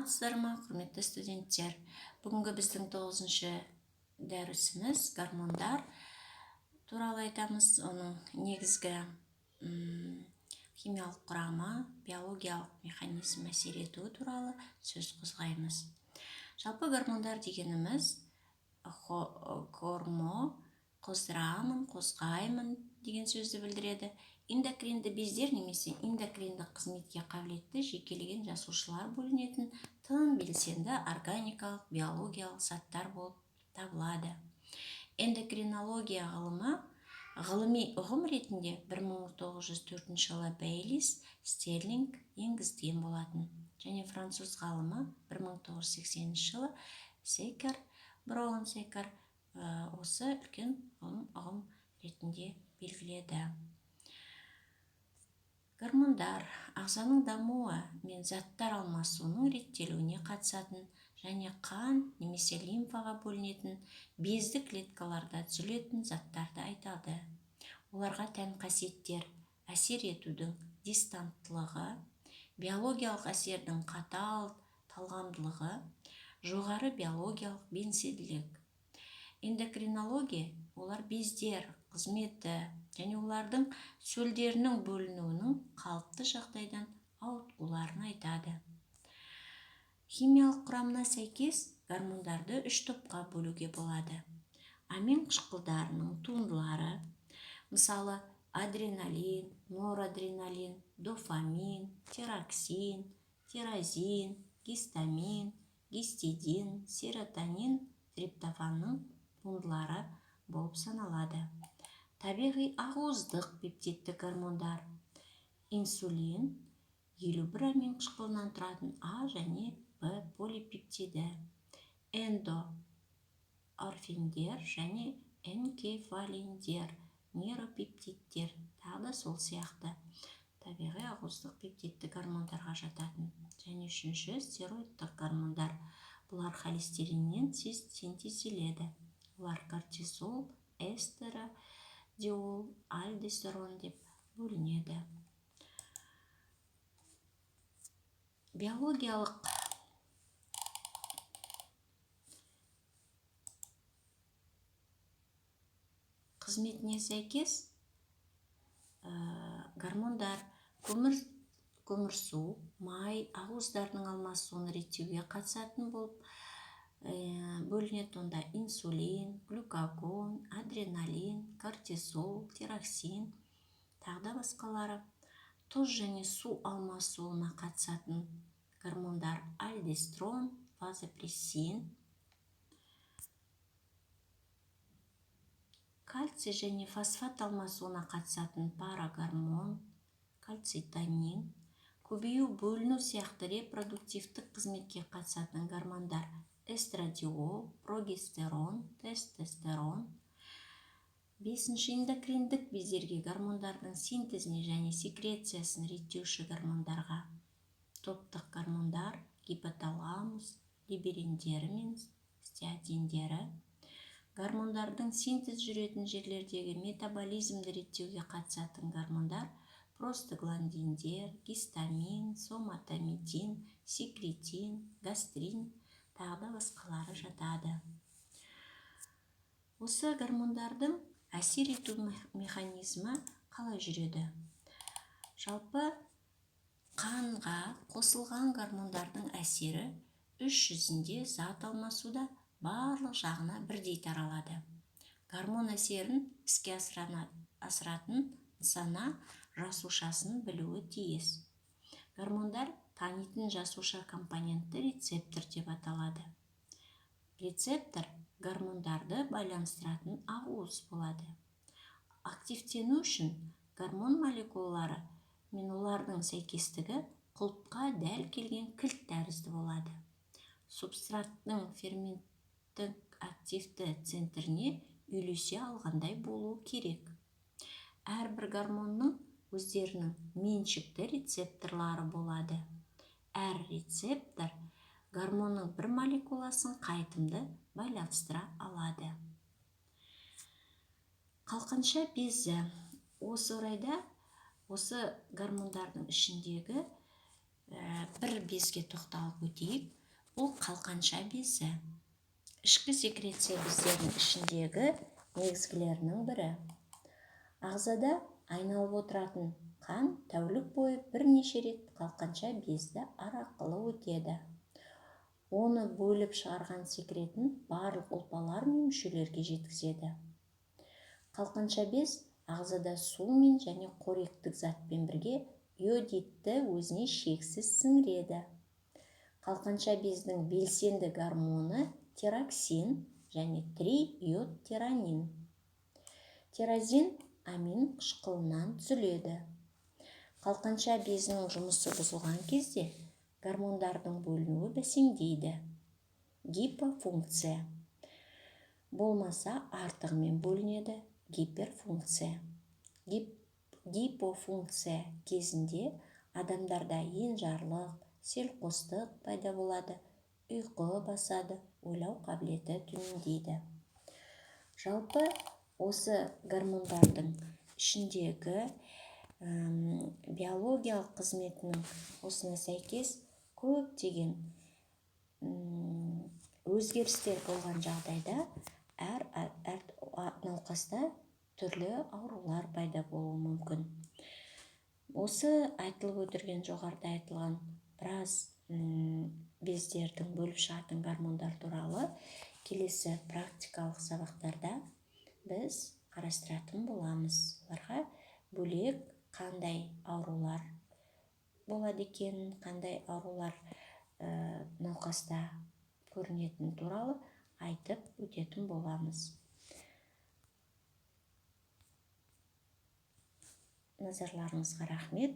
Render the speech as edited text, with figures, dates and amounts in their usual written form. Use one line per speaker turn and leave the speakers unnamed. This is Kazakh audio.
Саламатсыздар ма, құрметті студенттер? Бүгінгі біздің 9-шы дәрісіміз гормондар туралы айтамыз. Оның негізгі химиялық құрамы, биологиялық механизм әсер етуі туралы сөз қозғаймыз. Жалпы гормондар дегеніміз хормо, қоздырамын, қозғаймын деген сөзді білдіреді. Эндокринді бездер немесе эндокриндік қызметке қабілетті жекелеген жасушалар бөлінетін тым белсенді органикалық биологиялық заттар болып табылады. Эндокринология ғылыми ұғым ретінде 1904 жылы Бейлис Стерлинг енгізген болатын. Және француз ғалымы 1980 жылы Секер осы үлкен ұғым ретінде белгіледі. Гормондар ағзаның дамуы мен заттар алмасуының реттелуіне қатысатын және қан немесе лимфаға бөлінетін безді клеткаларда түзілетін заттарды айтады. Оларға тән қасиеттер әсер етудің дистанттылығы, биологиялық әсердің қатал талғамдылығы, жоғары биологиялық белсенділік. Эндокринология олар бездер қызметі және олардың сөлдерінің бөлінуінің қалыпты жағдайдан ауытқуларын айтады. Химиялық құрамына сәйкес гормондарды 3 топқа бөлуге болады. Амин қышқылдарының туындылары, мысалы адреналин, норадреналин, дофамин, тироксин, тирозин, гистамин, гистидин, серотонин, триптофанның туындылары болып саналады. Табиғи ақуыздық пептидті гормондар. Инсулин 51 амин қышқылынан тұратын А және Б полипептиді. Эндорфиндер және энкефалиндер нейропептидтер тағы сол сияқты табиғи ақуыздық пептидті гормондарға жататын. Және үшінші стероидтық гормондар. Бұлар холестериннен синтезделеді. Олар кортизол, эстрадиол, альдостерон деп бөлінеді. Биологиялық қызметіне сәйкес гормондар көмірсу, май, ақуыздарының алмасуын реттеуге қатысатын болып бөлінеді. Онда инсулин, глюкагон, адреналин, кортизол, тироксин, тағы да басқалары. Тұз және су алмасуына қатысатын гормондар альдостерон, вазопрессин. Кальций және фосфат алмасуына қатысатын парагормон, кальцитонин. Көбею, бөліну сияқты репродуктивтік қызметке қатысатын гормондар эстрадиол, прогестерон, тестостерон. 5-ші эндокриндік бездерге гормондардың синтезіне және секрециясын реттеуші гормондарға топтық гормондар гипоталамус, либериндері мен стеатиндері. Гормондардың синтез жүретін жерлердегі метаболизмді реттеуге қатысатын гормондар простагландиндер, гистамин, соматомедин, секретин, гастрин, тағы да басқалары жатады. Осы гормондардың әсер ету механизмі қалай жүреді? Жалпы қанға қосылған гормондардың әсері іс жүзінде зат алмасуда барлық жағына бірдей таралады. Гормон әсерін іске асыратын нысана жасушасын білуі тиіс. Гормондар танитын жасуша компонентті рецептор деп аталады. Рецептор гормондарды байланыстыратын ақуыз болады. Активтену үшін гормон молекулалары мен олардың сәйкестігі құлыпқа дәл келген кілт тәрізді болады. Субстраттың ферменттік активті центріне үйлесе алғандай болуы керек. Әрбір гормонның өздерінің меншікті рецепторлары болады. Әр рецептор гормонның бір молекуласын қайтымды байланыстыра алады. Қалқанша безі. Осы орайда осы гормондардың ішіндегі бір безге тоқталып өтейік. Ол қалқанша безі. Ішкі секреция бездерінің ішіндегі негізгілерінің бірі. Ағзада айналып отыратын қан тәулік бойы бірнеше рет қалқанша безді арқылы өтеді. Оны бөліп шығарған секретін барлық ұлпалар мен мүшелерге жеткізеді. Қалқанша без ағзада сумен және қоректік затпен бірге иодидті өзіне шексіз сіңіреді. Қалқанша бездің белсенді гормоны тироксин және трииодтиронин. Тирозин амин қышқылынан түзіледі. Қалқанша безінің жұмысы бұзылған кезде гормондардың бөлінуі бәсеңдейді. Гипофункция. Болмаса артығымен бөлінеді. Гиперфункция. Гипофункция кезінде адамдарда енжарлық, селқостық пайда болады, ұйқы басады, ойлау қабілеті төмендейді. Жалпы осы гормондардың ішіндегі биологиялық қызметінің осына сәйкес көптеген өзгерістер болған жағдайда әр науқаста түрлі аурулар пайда болуы мүмкін. Осы айтылып өтірген жоғарыда айтылған біраз бездердің бөліп шығатын гормондар туралы келесі практикалық сабақтарда біз қарастыратын боламыз. Оларға бөлек қандай аурулар болады екен, қандай аурулар науқаста көрінетін туралы айтып өтетін боламыз. Назарларыңызға рахмет.